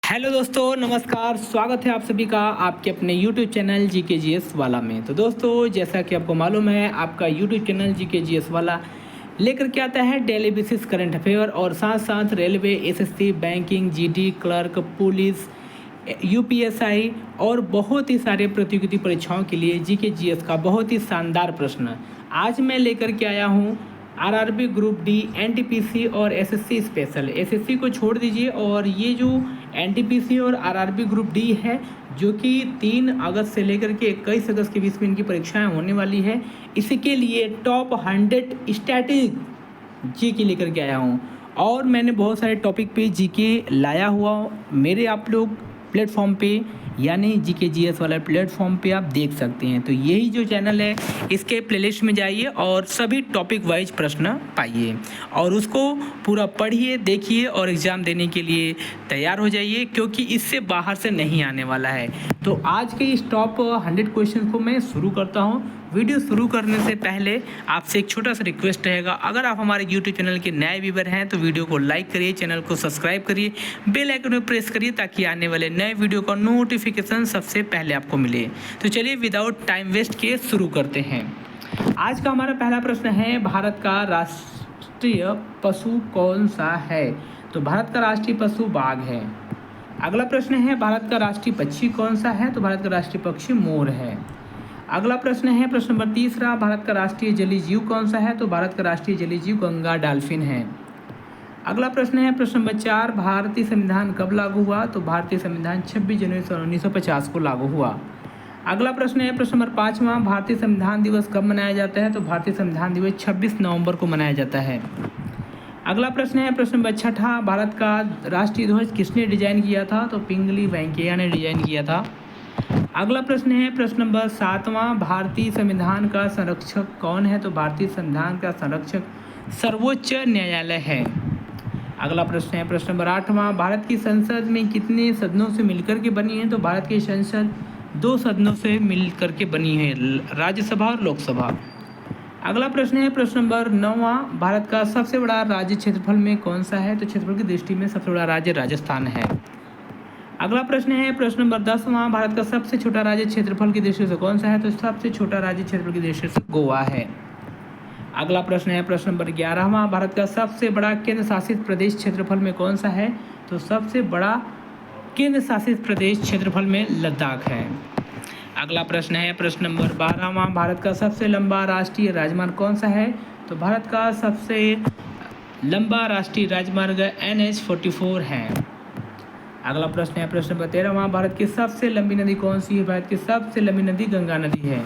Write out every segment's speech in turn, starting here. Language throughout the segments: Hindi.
हेलो दोस्तों, नमस्कार। स्वागत है आप सभी का आपके अपने यूट्यूब चैनल जीके जीएस वाला में। तो दोस्तों, जैसा कि आपको मालूम है, आपका यूट्यूब चैनल जीके जीएस वाला लेकर के आता है डेली बेसिस करंट अफेयर और साथ साथ railway, SSC, banking, GD, clerk, police, UPSI और बहुत ही सारे प्रतियोगिता परीक्षाओं के लिए जीके जीएस का बहुत ही शानदार प्रश्न आज मैं लेकर के आया हूँ। आरआरबी ग्रुप डी, एनटीपीसी और एसएससी स्पेशल। एसएससी को छोड़ दीजिए और ये जो एनटीपीसी और आरआरबी ग्रुप डी है, जो कि 3 अगस्त से लेकर के 21 अगस्त के बीच में इनकी परीक्षाएं होने वाली है, इसके लिए टॉप 100 स्टैटिक जीके लेकर के आया हूँ। और मैंने बहुत सारे टॉपिक पे जीके लाया हुआ मेरे आप लोग प्लेटफॉर्म पे, यानी जीके जीएस वाला प्लेटफॉर्म पे आप देख सकते हैं। तो यही जो चैनल है, इसके प्लेलिस्ट में जाइए और सभी टॉपिक वाइज प्रश्न पाइए और उसको पूरा पढ़िए, देखिए और एग्ज़ाम देने के लिए तैयार हो जाइए, क्योंकि इससे बाहर से नहीं आने वाला है। तो आज के इस टॉप 100 क्वेश्चन को मैं शुरू करता हूँ। वीडियो शुरू करने से पहले आपसे एक छोटा सा रिक्वेस्ट रहेगा, अगर आप हमारे यूट्यूब चैनल के नए व्यूवर हैं तो वीडियो को लाइक करिए, चैनल को सब्सक्राइब करिए, बेल आइकन को प्रेस करिए ताकि आने वाले नए वीडियो का नोटिफिकेशन सबसे पहले आपको मिले। तो चलिए विदाउट टाइम वेस्ट किए शुरू करते हैं। आज का हमारा पहला प्रश्न है, भारत का राष्ट्रीय पशु कौन सा है? तो भारत का राष्ट्रीय पशु बाघ है। अगला प्रश्न है, भारत का राष्ट्रीय पक्षी कौन सा है? तो भारत का राष्ट्रीय पक्षी मोर है। अगला प्रश्न है, प्रश्न नंबर 3, भारत का राष्ट्रीय जलीय जीव कौन सा है? तो भारत का राष्ट्रीय जलीय जीव गंगा डॉल्फिन है। अगला प्रश्न है, प्रश्न नंबर 4, भारतीय संविधान कब लागू हुआ? तो भारतीय संविधान 26 जनवरी 1950 को लागू हुआ। अगला प्रश्न है, प्रश्न नंबर 5, भारतीय संविधान दिवस कब मनाया जाता है? तो भारतीय संविधान दिवस 26 नवंबर को मनाया जाता है। अगला प्रश्न है, प्रश्न नंबर 6, भारत का राष्ट्रीय ध्वज किसने डिजाइन किया था? तो पिंगली वेंकैया ने डिजाइन किया था। अगला प्रश्न है, प्रश्न नंबर 7, भारतीय संविधान का संरक्षक कौन है? तो भारतीय संविधान का संरक्षक सर्वोच्च न्यायालय है। अगला प्रश्न है, प्रश्न नंबर 8, भारत की संसद में कितने सदनों से मिलकर के बनी है? तो भारत की संसद 2 सदनों से मिलकर के बनी है, राज्यसभा और लोकसभा। अगला प्रश्न है, प्रश्न नंबर 9, भारत का सबसे बड़ा राज्य क्षेत्रफल में कौन सा है? तो क्षेत्रफल की दृष्टि में सबसे बड़ा राज्य राजस्थान है। अगला प्रश्न है, प्रश्न नंबर 10, भारत का सबसे छोटा राज्य क्षेत्रफल की दृष्टि से कौन सा है? तो सबसे छोटा राज्य क्षेत्रफल की दृष्टि से गोवा है। अगला प्रश्न है, प्रश्न नंबर 11, भारत का सबसे बड़ा केंद्र शासित प्रदेश क्षेत्रफल में कौन सा है? तो सबसे बड़ा केंद्र शासित प्रदेश क्षेत्रफल में लद्दाख है। अगला प्रश्न है, प्रश्न नंबर 12, भारत का सबसे लंबा राष्ट्रीय राजमार्ग कौन सा है? तो भारत का सबसे लंबा राष्ट्रीय राजमार्ग NH-44 है। अगला प्रश्न है, प्रश्न नंबर 13, भारत की सबसे लंबी नदी कौन सी है? भारत की सबसे लंबी नदी गंगा नदी है।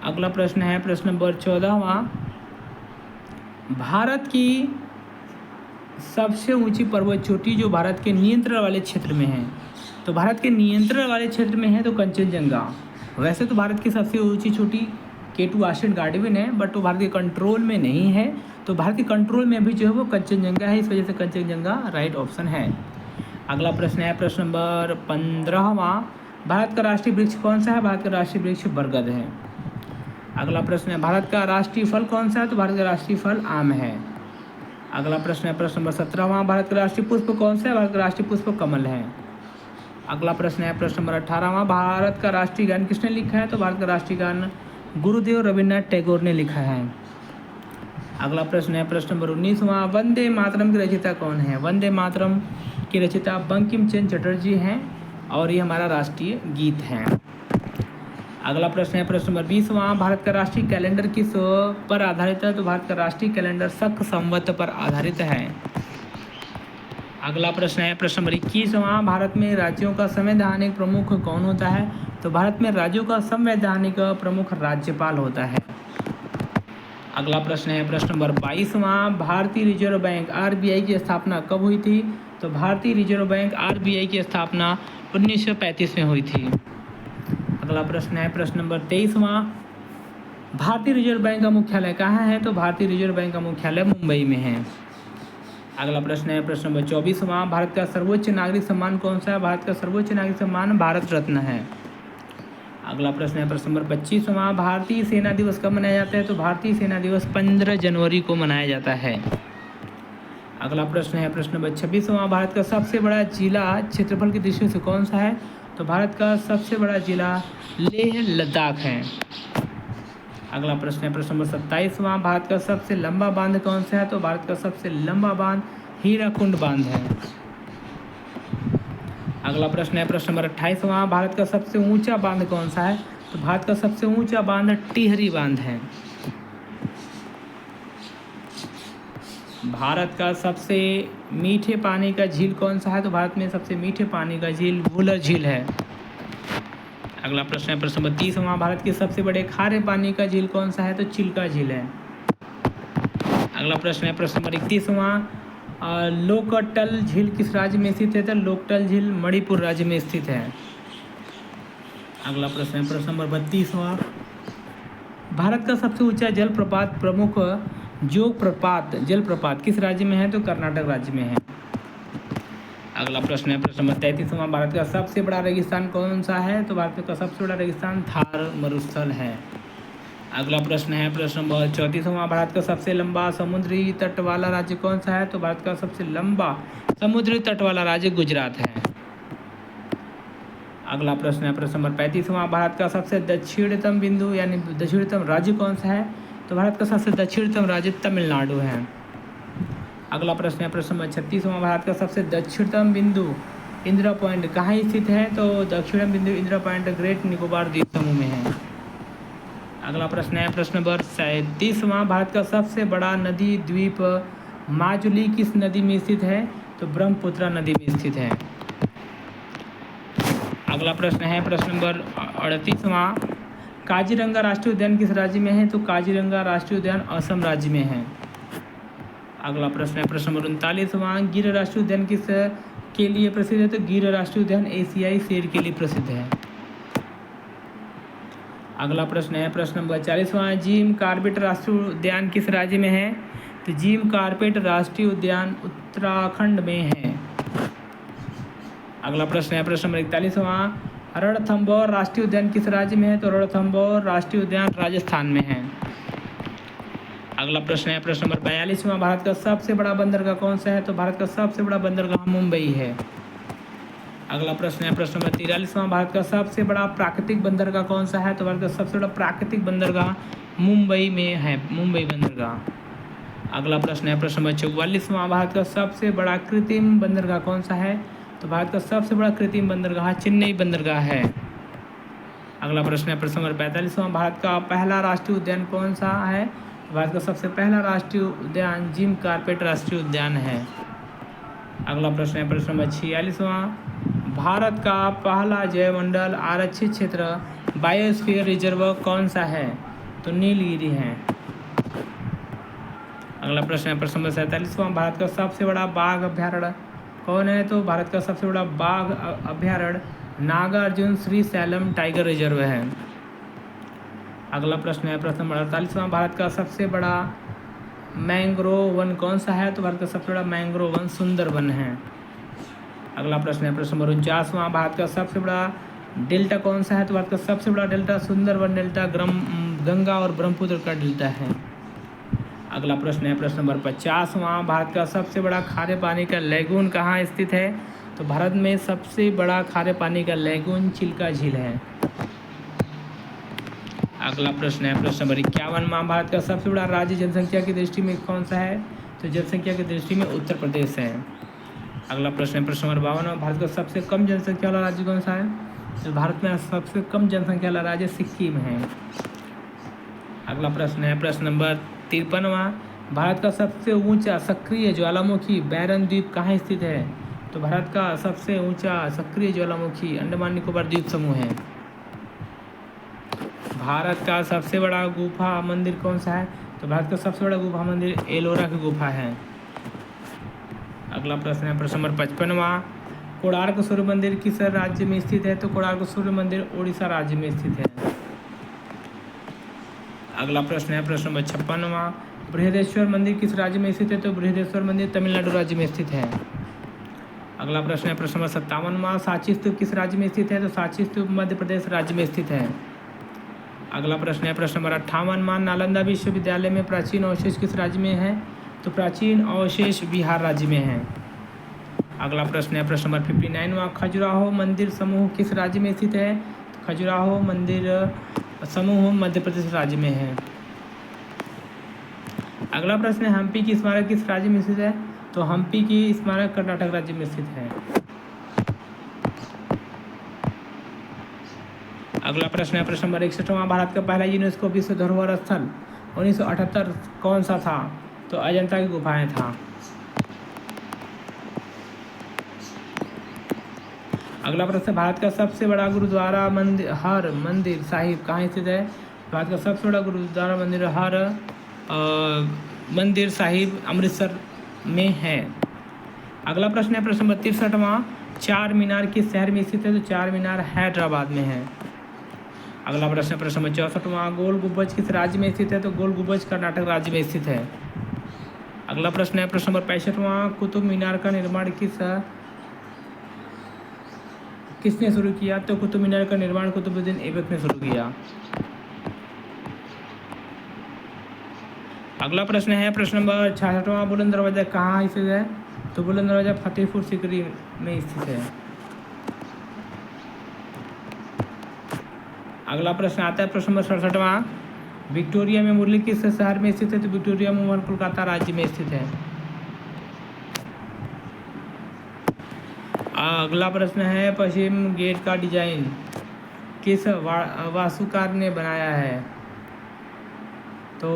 अगला प्रश्न है, प्रश्न नंबर 14, भारत की सबसे ऊंची पर्वत चोटी जो भारत के नियंत्रण वाले क्षेत्र में है? तो भारत के नियंत्रण वाले क्षेत्र में है तो कंचनजंगा। वैसे तो भारत की सबसे ऊंची चोटी K2 आर्शियन गार्डविन है, बट वो भारत के कंट्रोल में नहीं है। तो भारत के कंट्रोल में अभी जो है वो कंचनजंगा है, इस वजह से कंचनजंगा राइट ऑप्शन है। अगला प्रश्न है, प्रश्न नंबर 15, भारत का राष्ट्रीय वृक्ष कौन सा है? भारत का राष्ट्रीय वृक्ष बरगद है। अगला प्रश्न है, भारत का राष्ट्रीय फल कौन सा है? तो भारत का राष्ट्रीय फल आम है। अगला प्रश्न है, प्रश्न नंबर 17, भारत का राष्ट्रीय पुष्प कौन सा है? भारत का राष्ट्रीय पुष्प कमल है। अगला प्रश्न है, प्रश्न नंबर 18, भारत का राष्ट्रीय गान किसने लिखा है? तो भारत का राष्ट्रीय गान गुरुदेव रविन्द्रनाथ टैगोर ने लिखा है। अगला प्रश्न है, प्रश्न नंबर 19, वंदे मातरम की रचयिता कौन है? वंदे मातरम की रचयिता बंकिम चंद्र चटर्जी हैं और ये हमारा राष्ट्रीय गीत है। अगला प्रश्न है, प्रश्न नंबर 20, भारत का राष्ट्रीय कैलेंडर किस पर आधारित है? तो भारत का राष्ट्रीय कैलेंडर शक संवत पर आधारित है। अगला प्रश्न है, प्रश्न नंबर 21, भारत में राज्यों का संवैधानिक प्रमुख कौन होता है? तो भारत में राज्यों का संवैधानिक प्रमुख राज्यपाल होता है। अगला प्रश्न है, प्रश्न नंबर 22, भारतीय रिजर्व बैंक RBI की स्थापना कब हुई थी? तो भारतीय रिजर्व बैंक RBI की स्थापना 1935 में हुई थी। अगला प्रश्न है, प्रश्न नंबर 23, भारतीय रिजर्व बैंक का मुख्यालय कहाँ है? तो भारतीय रिजर्व बैंक का मुख्यालय मुंबई में है। अगला प्रश्न है, प्रश्न नंबर 24, भारत का सर्वोच्च नागरिक सम्मान कौन सा है? भारत का सर्वोच्च नागरिक सम्मान भारत रत्न है। अगला प्रश्न है, प्रश्न नंबर 25, भारतीय सेना दिवस कब मनाया जाता है? तो भारतीय सेना दिवस 15 जनवरी को मनाया जाता है। अगला प्रश्न है प्रश्न नंबर 26वां, भारत का सबसे बड़ा जिला क्षेत्रफल की दृष्टि से कौन सा है? तो भारत का सबसे बड़ा जिला लेह लद्दाख है। अगला प्रश्न है प्रश्न नंबर 27वां, भारत का सबसे लंबा बांध कौन सा है? तो भारत का सबसे लंबा बांध हीराकुंड बांध है। अगला प्रश्न है प्रश्न नंबर 28वां, भारत का सबसे ऊंचा बांध कौन सा है? तो भारत का सबसे ऊंचा बांध टिहरी बांध है। भारत का सबसे मीठे पानी का झील कौन सा है? तो भारत में सबसे मीठे पानी का झील वुलर झील है। अगला प्रश्न है प्रश्न नंबर 30वां, भारत के सबसे बड़े खारे पानी का झील कौन सा है? तो चिल्का झील है। अगला प्रश्न है प्रश्न नंबर 31वां, लोकटल झील किस राज्य में स्थित है? तो लोकटल झील मणिपुर राज्य में स्थित है। अगला प्रश्न है प्रश्न नंबर 32वां, भारत का सबसे ऊंचा जलप्रपात प्रमुख जोग जलप्रपात किस राज्य में है? तो कर्नाटक राज्य में है। अगला प्रश्न है प्रश्न नंबर 33वां, भारत का सबसे बड़ा रेगिस्तान कौन सा है? तो भारत का सबसे बड़ा रेगिस्तान थार मरुस्थल है। अगला प्रश्न है प्रश्न नंबर 34वां, भारत का सबसे लंबा समुद्री तट वाला राज्य कौन सा है? तो भारत का सबसे लंबा समुद्री तट वाला राज्य गुजरात है। अगला प्रश्न है प्रश्न नंबर 35वां, भारत का सबसे दक्षिणतम बिंदु यानी दक्षिणतम राज्य कौन सा है? तो भारत का सबसे दक्षिणतम राज्य तमिलनाडु है। अगला प्रश्न है प्रश्न नंबर 36वां, भारत का सबसे दक्षिणतम बिंदु इंदिरा पॉइंट कहाँ स्थित है? तो दक्षिणतम बिंदु इंदिरा पॉइंट ग्रेट निकोबार द्वीप समूह में है। अगला प्रश्न है प्रश्न नंबर 37वां, भारत का सबसे बड़ा नदी द्वीप माजुली किस नदी में स्थित है? तो ब्रह्मपुत्र नदी में स्थित है। अगला प्रश्न है प्रश्न नंबर 38वां, काजीरंगा राष्ट्रीय उद्यान किस राज्य में है? तो काजीरंगा राष्ट्रीय उद्यान असम राज्य में है। अगला प्रश्न है प्रश्न नंबर 39वां, गिर राष्ट्रीय उद्यान किस के लिए प्रसिद्ध है? तो गिर राष्ट्रीय उद्यान एशियाई शेर के लिए प्रसिद्ध है। अगला प्रश्न है प्रश्न नंबर 40वां, जिम कॉर्बेट राष्ट्रीय उद्यान किस राज्य में है? तो जिम कॉर्बेट राष्ट्रीय उद्यान उत्तराखंड में है। अगला प्रश्न है प्रश्न नंबर 41वां, रणथंभौर राष्ट्रीय उद्यान किस राज्य में है? तो रणथंभौर राष्ट्रीय उद्यान राजस्थान में है। अगला प्रश्न है प्रश्न नंबर 42वां, भारत का सबसे बड़ा बंदरगाह कौन सा है? तो भारत का सबसे बड़ा बंदरगाह मुंबई है। अगला प्रश्न है प्रश्न नंबर 43वां, भारत का सबसे बड़ा प्राकृतिक बंदरगाह कौन सा है? तो भारत का सबसे बड़ा प्राकृतिक बंदरगाह मुंबई में है, मुंबई बंदरगाह। अगला प्रश्न है प्रश्न नंबर 44वां, भारत का सबसे बड़ा कृत्रिम बंदरगाह कौन सा है? तो भारत का सबसे बड़ा कृत्रिम बंदरगाह चेन्नई बंदरगाह है। अगला प्रश्न है प्रश्न नंबर 45वां, भारत का पहला राष्ट्रीय उद्यान कौन सा है? भारत का सबसे पहला राष्ट्रीय उद्यान जिम कॉर्बेट राष्ट्रीय उद्यान है। अगला प्रश्न है प्रश्न नंबर 46वां, भारत का पहला जैवमंडल आरक्षित क्षेत्र बायोस्फीयर रिजर्व कौन सा है? तो नीलगिरी है। अगला प्रश्न है प्रश्न नंबर 47वां, भारत का सबसे बड़ा बाघ अभ्यारण्य कौन है? तो भारत का सबसे बड़ा बाघ अभ्यारण्य Nagarjuna Srisailam tiger reserve है। अगला प्रश्न है प्रश्न नंबर 48वां, भारत का सबसे बड़ा मैंग्रोव वन कौन सा है? तो भारत का सबसे बड़ा मैंग्रोव वन सुंदरबन है। अगला प्रश्न है प्रश्न नंबर 49वां, भारत का सबसे बड़ा डेल्टा कौन सा है? तो भारत का सबसे बड़ा डेल्टा सुंदरबन डेल्टा गंगा और ब्रह्मपुत्र का डेल्टा है। अगला प्रश्न है प्रश्न नंबर 50वां, भारत का सबसे बड़ा खारे पानी का लैगून कहाँ स्थित है? तो भारत में सबसे बड़ा खारे पानी का लैगून चिल्का झील है। अगला प्रश्न है प्रश्न नंबर 51वां, भारत का सबसे बड़ा राज्य जनसंख्या की दृष्टि में कौन सा है? तो जनसंख्या की दृष्टि में उत्तर प्रदेश है। अगला प्रश्न है प्रश्न नंबर 52वां, भारत का सबसे कम जनसंख्या वाला राज्य कौन सा है? तो भारत में सबसे कम जनसंख्या वाला राज्य सिक्किम है। अगला प्रश्न है प्रश्न नंबर 53वां, भारत का सबसे ऊंचा सक्रिय ज्वालामुखी बैरन द्वीप कहाँ स्थित है? तो भारत का सबसे ऊंचा सक्रिय ज्वालामुखी अंडमान निकोबार द्वीप समूह है। भारत का सबसे बड़ा गुफा मंदिर कौन सा है? तो भारत का सबसे बड़ा गुफा मंदिर एलोरा की गुफा है। अगला प्रश्न है प्रश्न नंबर 55वां, कोणार्क सूर्य मंदिर किस राज्य में स्थित है? तो कोणार्क सूर्य मंदिर उड़ीसा राज्य में स्थित है। अगला प्रश्न है प्रश्न नंबर 56वां, बृहदेश्वर मंदिर किस राज्य में स्थित है? तो बृहदेश्वर मंदिर तमिलनाडु राज्य में स्थित है। अगला प्रश्न है प्रश्न नंबर 57वां, सांची स्तूप किस राज्य में स्थित है? तो सांची स्तूप मध्य प्रदेश राज्य में स्थित है। अगला प्रश्न है प्रश्न नंबर 58वां, नालंदा विश्वविद्यालय में प्राचीन अवशेष किस राज्य में है? तो प्राचीन अवशेष बिहार राज्य में हैं। अगला प्रश्न है प्रश्न नंबर 59वां, खजुराहो मंदिर समूह किस राज्य में स्थित है? तो खजुराहो मंदिर समूह मध्य प्रदेश राज्य में है। अगला प्रश्न है हम्पी की स्मारक किस राज्य में स्थित है? तो हम्पी की स्मारक कर्नाटक राज्य में स्थित है। अगला प्रश्न है प्रश्न नंबर 61वां, भारत का पहला यूनेस्को विश्व धरोहर स्थल 1978 कौन सा था? तो अजंता की गुफाएं था। अगला प्रश्न, भारत का सबसे बड़ा गुरुद्वारा मंदिर साहिब कहाँ स्थित है? भारत का सबसे बड़ा गुरुद्वारा मंदिर साहिब अमृतसर में है। अगला प्रश्न है प्रश्न नंबर 63वां, चार मीनार किस शहर में स्थित है? तो चार मीनार हैदराबाद में है। अगला प्रश्न है प्रश्न नंबर 64वां, गोल गुंबज किस राज्य में स्थित है? तो गोल गुंबज कर्नाटक राज्य में स्थित है। अगला प्रश्न है प्रश्न नंबर 65वां, कुतुब मीनार का निर्माण किसने शुरू किया? तो कुतुब मीनार का निर्माण कुतुबुद्दीन ऐबक ने शुरू किया। अगला प्रश्न है प्रश्न नंबर 66वां, बुलंद दरवाजा कहाँ स्थित है? तो बुलंद दरवाजा फतेहपुर सीकरी में स्थित है। अगला प्रश्न आता है प्रश्न नंबर 67वां, विक्टोरिया मेमोरियल किस शहर में स्थित है? तो विक्टोरिया मेमोरियल कोलकाता राज्य में स्थित है। अगला प्रश्न है पश्चिम गेट का डिजाइन किस वास्तुकार ने बनाया है? तो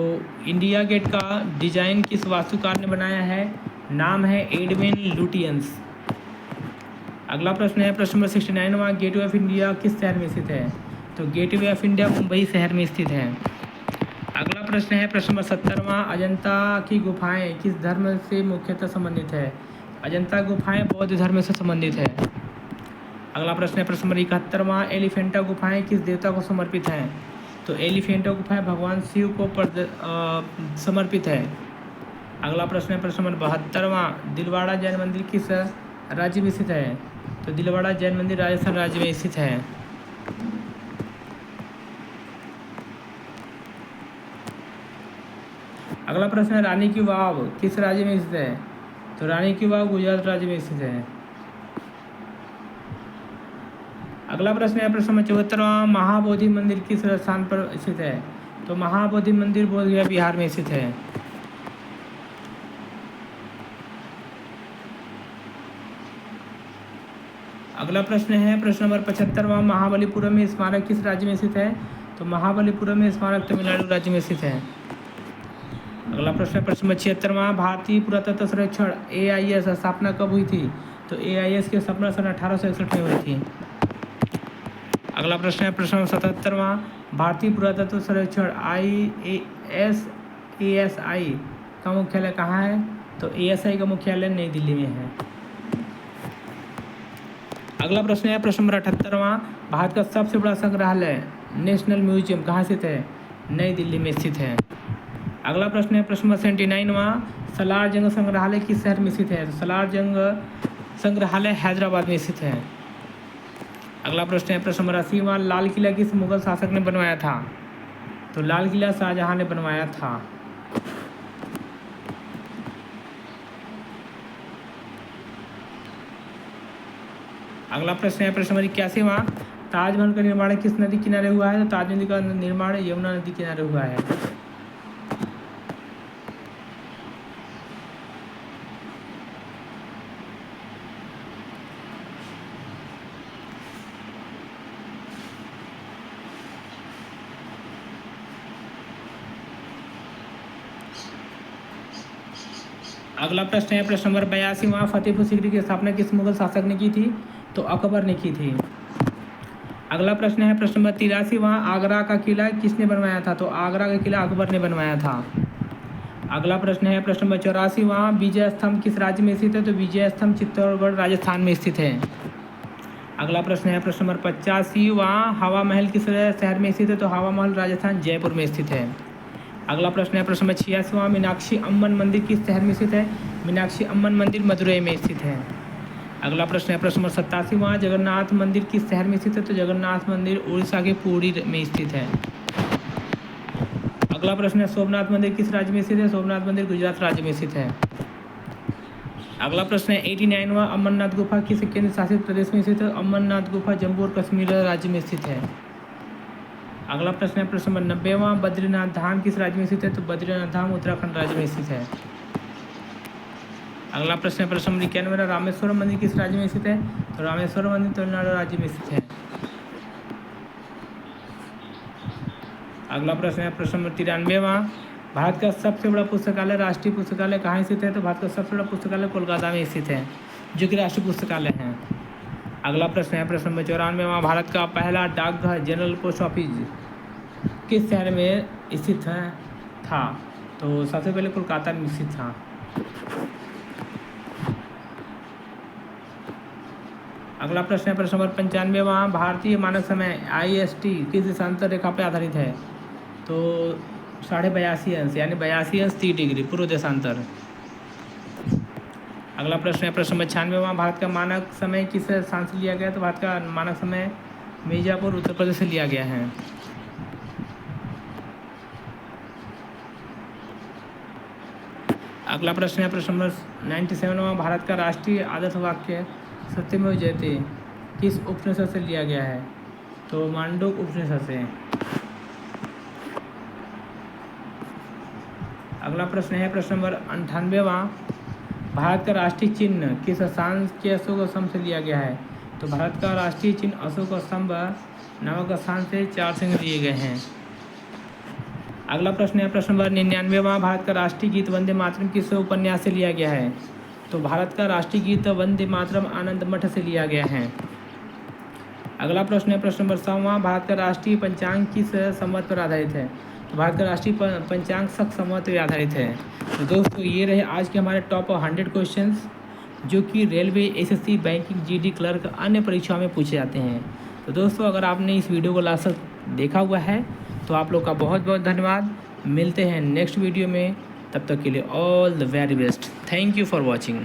इंडिया गेट का डिजाइन किस वास्तुकार ने बनाया है? नाम है एडविन लुटियंस। अगला प्रश्न है प्रश्न नंबर 69वां, गेटवे ऑफ इंडिया किस शहर में स्थित है? तो गेटवे ऑफ इंडिया मुंबई शहर में स्थित है। अगला प्रश्न है प्रश्न नंबर 70वां, अजंता की गुफाएं किस धर्म से मुख्यतः संबंधित है? अजंता गुफाएं बौद्ध धर्म से संबंधित है। अगला प्रश्न है प्रश्न नंबर 71वां, एलिफेंटा गुफाएं किस देवता को समर्पित हैं? तो एलिफेंटा गुफाएं भगवान शिव को समर्पित है। अगला प्रश्न है प्रश्न नंबर 72वां, दिलवाड़ा जैन मंदिर किस राज्य में स्थित है? तो दिलवाड़ा जैन मंदिर राजस्थान राज्य में स्थित है। अगला प्रश्न है रानी की वाव किस राज्य में स्थित है? तो रानी की वाव गुजरात राज्य में स्थित है। अगला प्रश्न है प्रश्न नंबर 74वां, महाबोधि मंदिर किस स्थान पर स्थित है? तो महाबोधि मंदिर बोधगया बिहार में स्थित है। अगला प्रश्न है प्रश्न नंबर 75वां, महाबलीपुरम स्मारक किस राज्य में स्थित है? तो महाबलीपुरम स्मारक तमिलनाडु राज्य में स्थित है। अगला प्रश्न है प्रश्न नंबर 76वां, भारतीय पुरातत्व सर्वेक्षण AIS स्थापना कब हुई थी? तो AIS की स्थापना सन 1861 में हुई थी। अगला प्रश्न है प्रश्न नंबर 77वां, भारतीय पुरातत्व सर्वेक्षण ASI का मुख्यालय कहाँ है? तो ASI का मुख्यालय नई दिल्ली में है। अगला प्रश्न है प्रश्न नंबर 78वां, भारत का सबसे बड़ा संग्रहालय नेशनल म्यूजियम कहाँ स्थित है? नई दिल्ली में स्थित है। अगला प्रश्न है प्रश्न नंबर 79वां, सलार जंग संग्रहालय किस शहर में स्थित है? तो सलार जंग संग्रहालय हैदराबाद में स्थित है। अगला प्रश्न है प्रश्न नंबर 80वां, लाल किला किस मुगल शासक ने बनवाया था? तो लाल किला शाहजहां ने बनवाया था। अगला प्रश्न है प्रश्न नंबर 81वां, ताजमहल का निर्माण किस नदी किनारे हुआ है? तो ताजमहल का निर्माण यमुना नदी किनारे हुआ है। अगला प्रश्न है प्रश्न नंबर 82वां, फतेहपुर सीकरी की स्थापना किस मुगल शासक ने की थी? तो अकबर ने की थी। अगला प्रश्न है प्रश्न नंबर 83वां, आगरा का किला किसने बनवाया था? तो आगरा का किला अकबर ने बनवाया था। अगला प्रश्न है प्रश्न नंबर 84वां, विजय स्तंभ किस राज्य में स्थित है? तो विजय स्तंभ चित्तौड़गढ़ राजस्थान में स्थित है। अगला प्रश्न है प्रश्न नंबर 85वां, हवा महल किस शहर में स्थित है? तो हवा महल राजस्थान जयपुर में स्थित है। अगला प्रश्न है प्रश्न नंबर 86वां, मीनाक्षी अम्मन मंदिर किस शहर में स्थित है? मीनाक्षी अम्मन मंदिर मदुरई में स्थित है। अगला प्रश्न है प्रश्न नंबर 87वां, जगन्नाथ मंदिर किस शहर में स्थित है? तो जगन्नाथ मंदिर उड़ीसा के पुरी में स्थित है। अगला प्रश्न है सोमनाथ मंदिर किस राज्य में स्थित है? सोमनाथ मंदिर गुजरात राज्य में स्थित है। अगला प्रश्न है 89वां अमरनाथ गुफा किस केंद्र शासित प्रदेश में स्थित है? अमरनाथ गुफा जम्मू और कश्मीर राज्य में स्थित है। अगला प्रश्न है प्रश्न नंबर 90वां बद्रीनाथ धाम किस राज्य में स्थित है? तो बद्रीनाथ धाम उत्तराखंड राज्य में स्थित है। अगला प्रश्न है प्रश्न नंबर 91 रामेश्वरम मंदिर किस राज्य में स्थित है? तो रामेश्वरम मंदिर तमिलनाडु राज्य में स्थित है। अगला प्रश्न है प्रश्न नंबर 93वां भारत का सबसे बड़ा पुस्तकालय राष्ट्रीय पुस्तकालय कहाँ स्थित है? तो भारत का सबसे बड़ा पुस्तकालय कोलकाता में स्थित है, जो कि राष्ट्रीय पुस्तकालय है। अगला प्रश्न है प्रश्न नंबर 94वां भारत का पहला डाकघर जनरल पोस्ट ऑफिस किस शहर में स्थित था? तो सबसे पहले कोलकाता में स्थित था। अगला प्रश्न है प्रश्न नंबर 95वां भारतीय मानक समय IST किस देशांतर रेखा पर आधारित है? तो 82.5 अंश यानी 82 अंश 30 डिग्री पूर्व देशांतर। अगला प्रश्न है प्रश्न नंबर 96वां भारत का मानक समय किस स्थान से लिया गया? तो भारत का मानक समय मिर्ज़ापुर उत्तर प्रदेश से लिया गया है। अगला प्रश्न है प्रश्न नंबर 97वां भारत का राष्ट्रीय आदर्श वाक्य सत्यमेव जयते किस उपनिषद से लिया गया है? तो मांडूक्य उपनिषद से। अगला प्रश्न है प्रश्न नंबर 98वां भारत का राष्ट्रीय चिन्ह किस स्थान के अशोक स्तंभ से लिया गया है? तो भारत का राष्ट्रीय चिन्ह अशोक स्तंभ नामक स्थान से 4 सिंह लिए गए हैं। अगला प्रश्न है प्रश्न नंबर 99वां भारत का राष्ट्रीय गीत वंदे मातरम किस उपन्यास से लिया गया है? तो भारत का राष्ट्रीय गीत वंदे मातरम आनंद मठ से लिया गया है। अगला प्रश्न है प्रश्न नंबर 100वां भारत का राष्ट्रीय पंचांग किस संवत पर आधारित है? तो भारत का राष्ट्रीय पंचांग शक संवत पर आधारित है। तो दोस्तों ये रहे आज के हमारे टॉप 100 क्वेश्चंस जो कि railway, SSC, banking, GD, clerk अन्य परीक्षाओं में पूछे जाते हैं। तो दोस्तों अगर आपने इस वीडियो को लास्ट तक देखा हुआ है तो आप लोग का बहुत बहुत धन्यवाद। मिलते हैं नेक्स्ट वीडियो में, तब तक के लिए all the very best. Thank you for watching.